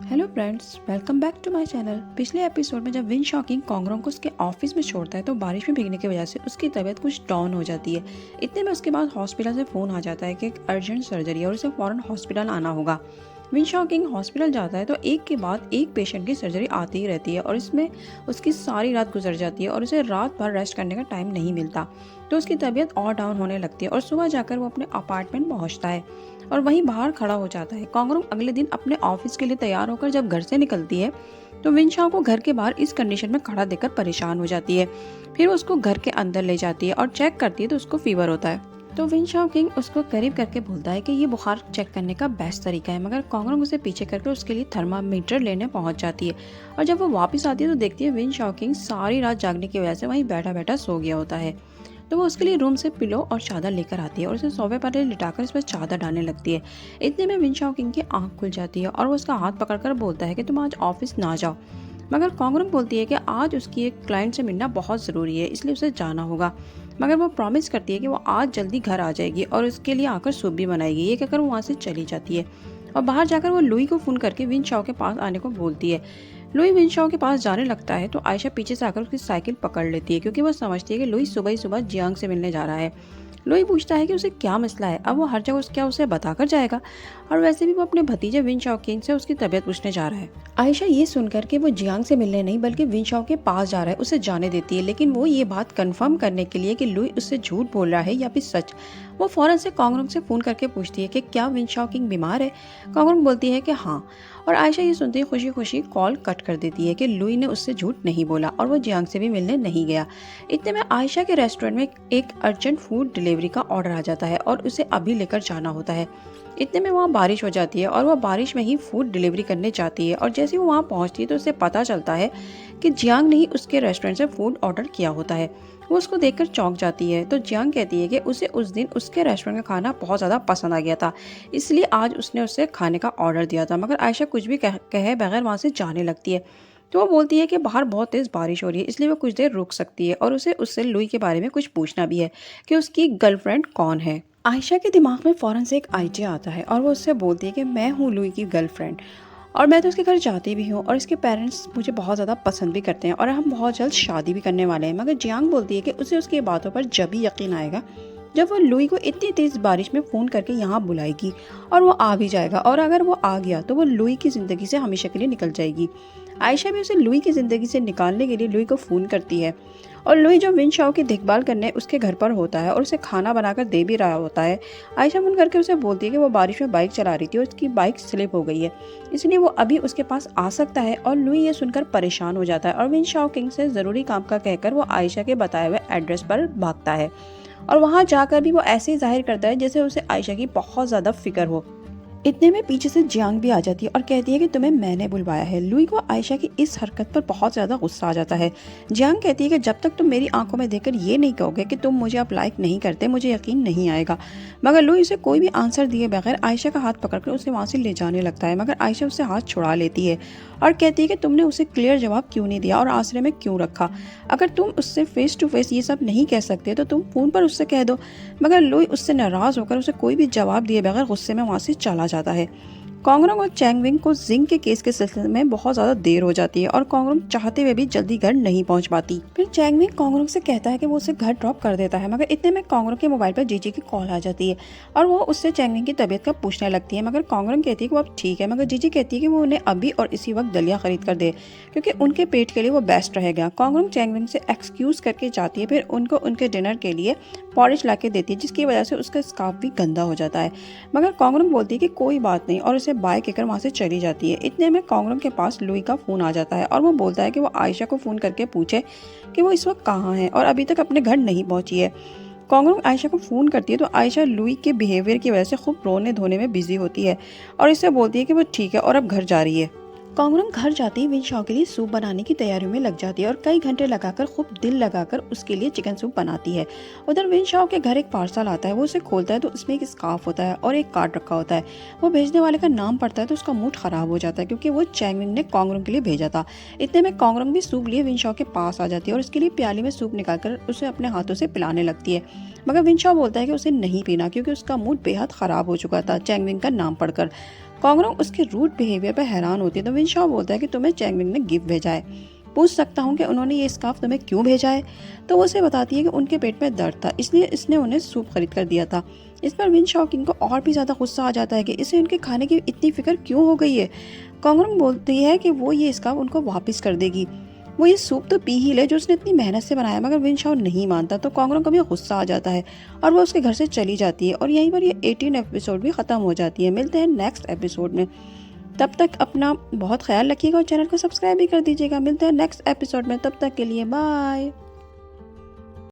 Hello friends, welcome back to my channel. पिछले episode में जब विन शॉकिंग कॉन्गरोंग को उसके ऑफिस में छोड़ता है तो बारिश में भीगने की वजह से उसकी तबीयत कुछ डाउन हो जाती है। इतने में उसके बाद हॉस्पिटल से फ़ोन आ जाता है कि एक अर्जेंट सर्जरी है और उसे फ़ौरन हॉस्पिटल आना होगा। विन शॉकिंग हॉस्पिटल जाता है तो एक के बाद एक पेशेंट की सर्जरी आती ही रहती है और इसमें उसकी सारी रात गुजर जाती है और उसे रात भर रेस्ट करने का टाइम नहीं मिलता। तो उसकी तबीयत और डाउन होने लगती है और सुबह जाकर वो अपने अपार्टमेंट पहुंचता है और वहीं बाहर खड़ा हो जाता है। कॉन्गरोंग अगले दिन अपने ऑफिस के लिए तैयार होकर जब घर से निकलती है तो विनशाओ को घर के बाहर इस कंडीशन में खड़ा देखकर परेशान हो जाती है। फिर वो उसको घर के अंदर ले जाती है और चेक करती है तो उसको फीवर होता है। तो विनशाओ किंग उसको करीब करके बोलता है कि ये बुखार चेक करने का बेस्ट तरीका है, मगर कॉन्गरोंग उसे पीछे करके उसके लिए थर्मामीटर लेने पहुंच जाती है। और जब वो वापस आती है तो देखती है विनशाओ किंग सारी रात जागने की वजह से वहीं बैठा बैठा सो गया होता है। तो वो उसके लिए रूम से पिलो और चादर लेकर आती है और उसे सोफे पर लिटाकर इस पर चादर डालने लगती है। इतने में विनशाओ किंग की आंख खुल जाती है और वो उसका हाथ पकड़कर बोलता है कि तुम आज ऑफिस ना जाओ। मगर कॉन्गरोंग बोलती है कि आज उसकी एक क्लाइंट से मिलना बहुत ज़रूरी है, इसलिए उसे जाना होगा। मगर वो प्रॉमिस करती है कि वो आज जल्दी घर आ जाएगी और उसके लिए आकर सूप भी बनाएगी। ये कहकर वो वहाँ से चली जाती है और बाहर जाकर वो लुई को फ़ोन करके विनशाओ के पास आने को बोलती है। लुई विनशाओ के पास जाने लगता है तो आयशा पीछे से आकर उसकी साइकिल पकड़ लेती है क्योंकि वो समझती है कि लुई सुबह ही सुबह जियांग से मिलने जा रहा है। लुई पूछता है कि उसे क्या मसला है, अब वो हर जगह क्या उसे बताकर जाएगा, और वैसे भी वो अपने भतीजे विन शाओकिंग से उसकी तबीयत पूछने जा रहा है। आयशा ये सुनकर के वो जियांग से मिलने नहीं बल्कि विन शाओ के पास जा रहा है उसे जाने देती है, लेकिन वो ये बात कंफर्म करने के लिए कि लुई उससे झूठ बोल रहा है या फिर सच, वो फौरन से कॉन्गरोंग से फ़ोन करके पूछती है कि क्या विन शाओकिंग बीमार है। कॉन्गरोंग बोलती है कि हाँ, और आयशा ये सुनते ही खुशी खुशी कॉल कट कर देती है कि लुई ने उससे झूठ नहीं बोला और वो जियांग से भी मिलने नहीं गया। इतने में आयशा के रेस्टोरेंट में एक अर्जेंट फूड डिलीवरी का ऑर्डर आ जाता है और उसे अभी लेकर जाना होता है। इतने में वहाँ बारिश हो जाती है और वह बारिश में ही फूड डिलीवरी करने जाती है और जैसे वो वहाँ पहुँचती है तो उसे पता चलता है कि जियांग ने ही उसके रेस्टोरेंट से फूड ऑर्डर किया होता है। वो उसको देखकर चौंक जाती है तो जियांग कहती है कि उसे उस दिन उसके रेस्टोरेंट का खाना बहुत ज़्यादा पसंद आ गया था, इसलिए आज उसने उससे खाने का ऑर्डर दिया था। मगर आयशा कुछ भी कहे बगैर वहाँ से जाने लगती है। तो वो बोलती है कि बाहर बहुत तेज़ बारिश हो रही है, इसलिए वो कुछ देर रुक सकती है और उसे उससे लुई के बारे में कुछ पूछना भी है कि उसकी गर्लफ्रेंड कौन है। आयशा के दिमाग में फ़ौरन से एक आइडिया आता है और वो उससे बोलती है कि मैं हूँ लुई की गर्लफ्रेंड और मैं तो उसके घर जाती भी हूँ और इसके पेरेंट्स मुझे बहुत ज़्यादा पसंद भी करते हैं और हम बहुत जल्द शादी भी करने वाले हैं। मगर जियांग बोलती है कि उसे उसकी बातों पर जब भी यकीन आएगा जब वो लुई को इतनी तेज़ बारिश में फ़ोन करके यहाँ बुलाएगी और वो आ भी जाएगा, और अगर वो आ गया तो वो लुई की ज़िंदगी से हमेशा के लिए निकल जाएगी। आयशा भी उसे लुई की ज़िंदगी से निकालने के लिए लुई को फ़ोन करती है और लुई जो विन शाओ की देखभाल करने उसके घर पर होता है और उसे खाना बनाकर दे भी रहा होता है। आयशा फ़ोन करके उसे बोलती है कि वो बारिश में बाइक चला रही थी और उसकी बाइक स्लिप हो गई है, इसलिए वो अभी उसके पास आ सकता है। और लुई ये सुनकर परेशान हो जाता है और विन शाओ किंग से ज़रूरी काम का कहकर वो आयशा के बताए हुए एड्रेस पर भागता है और वहाँ जाकर भी वो ऐसे ही जाहिर करता है जैसे उसे आयशा की बहुत ज़्यादा फिक्र हो। इतने में पीछे से जियांग भी आ जाती है और कहती है कि तुम्हें मैंने बुलवाया है। लुई को आयशा की इस हरकत पर बहुत ज़्यादा गुस्सा आ जाता है। जियांग कहती है कि जब तक तुम मेरी आंखों में देखकर ये नहीं कहोगे कि तुम मुझे अब लाइक नहीं करते, मुझे यकीन नहीं आएगा। मगर लुई उसे कोई भी आंसर दिए बगैर आयशा का हाथ पकड़कर उसे वहाँ से ले जाने लगता है, मगर आयशा उससे हाथ छुड़ा लेती है और कहती है कि तुमने उसे क्लियर जवाब क्यों नहीं दिया और आश्रय में क्यों रखा। अगर तुम उससे फेस टू फेस ये सब नहीं कह सकते तो तुम फ़ोन पर उससे कह दो। मगर लुई उससे नाराज़ होकर उसे कोई भी जवाब दिए बगैर गुस्से में वहाँ से चला जाता है। कॉन्गरोंग और चैंगविंग को जिंग के केस के सिलसिले में बहुत ज़्यादा देर हो जाती है और कॉन्गरोंग चाहते हुए भी जल्दी घर नहीं पहुंच पाती। फिर चैंगविंग कॉन्गरोंग से कहता है कि वो उसे घर ड्रॉप कर देता है, मगर इतने में कॉन्गरोंग के मोबाइल पर जीजी की कॉल आ जाती है और वो उससे चैंगविंग की तबीयत का पूछने लगती है। मगर कॉन्गरोंग कहती है कि वो अब ठीक है, मगर जीजी कहती है कि वो उन्हें अभी और इसी वक्त दलिया खरीद कर दे क्योंकि उनके पेट के लिए वो बेस्ट रहेगा। कॉन्गरोंग चैंगविंग से एक्सक्यूज़ करके जाती है, फिर उनको उनके डिनर के लिए पॉरिश ला के देती है जिसकी वजह से उसका स्कार्फ भी गंदा हो जाता है। मगर कॉन्गरोंग बोलती है कि कोई बात नहीं और उसे बाय कहकर वहाँ से चली जाती है। इतने में कॉन्गरोंग के पास लुई का फ़ोन आ जाता है और वो बोलता है कि वो आयशा को फ़ोन करके पूछे कि वो इस वक्त कहाँ है और अभी तक अपने घर नहीं पहुँची है। कॉन्गरोंग आयशा को फ़ोन करती है तो आयशा लुई के बिहेवियर की वजह से खूब रोने धोने में बिजी होती है और इससे बोलती है कि वो ठीक है और अब घर जा रही है। कॉन्गरोंग घर जाते ही विन शाओ के लिए सूप बनाने की तैयारियों में लग जाती है और कई घंटे लगाकर खूब दिल लगाकर उसके लिए चिकन सूप बनाती है। उधर विन शाओ के घर एक पार्सल आता है, वो उसे खोलता है तो उसमें एक स्कार्फ होता है और एक कार्ड रखा होता है। वो भेजने वाले का नाम पढ़ता है तो उसका मूड खराब हो जाता है क्योंकि वो चैंगविंग ने कॉन्गरोंग के लिए भेजा था। इतने में कॉन्गरोंग भी सूप लिए विन शाओ के पास आ जाती है और उसके लिए प्याली में सूप निकालकर उसे अपने हाथों से पिलाने लगती है। मगर विन शाओ बोलता है कि उसे नहीं पीना क्योंकि उसका मूड बेहद ख़राब हो चुका था चैंगविंग का नाम पढ़कर। कांगरोंग उसके रूड बिहेवियर पर हैरान होती है तो विनशाओ बोलता है कि तुम्हें चैंगमिंग ने गिफ्ट भेजा है, पूछ सकता हूँ कि उन्होंने ये स्कार्फ तुम्हें क्यों भेजा है। तो वो उसे बताती है कि उनके पेट में दर्द था, इसलिए इसने उन्हें सूप खरीद कर दिया था। इस पर विन शॉकिंग को और भी ज़्यादा गुस्सा आ जाता है कि इसे उनके खाने की इतनी फिक्र क्यों हो गई है। कांगरोंग बोलती है कि वो ये स्कार्फ उनको वापस कर देगी, वो ये सूप तो पी ही ले जो उसने इतनी मेहनत से बनाया। मगर विन शाओ नहीं मानता तो कांगरोंग को भी गुस्सा आ जाता है और वो उसके घर से चली जाती है। और यहीं पर ये 18 एपिसोड भी ख़त्म हो जाती है। मिलते हैं नेक्स्ट एपिसोड में, तब तक अपना बहुत ख्याल रखिएगा और चैनल को सब्सक्राइब भी कर दीजिएगा। मिलते हैं नेक्स्ट एपिसोड में, तब तक के लिए बाय।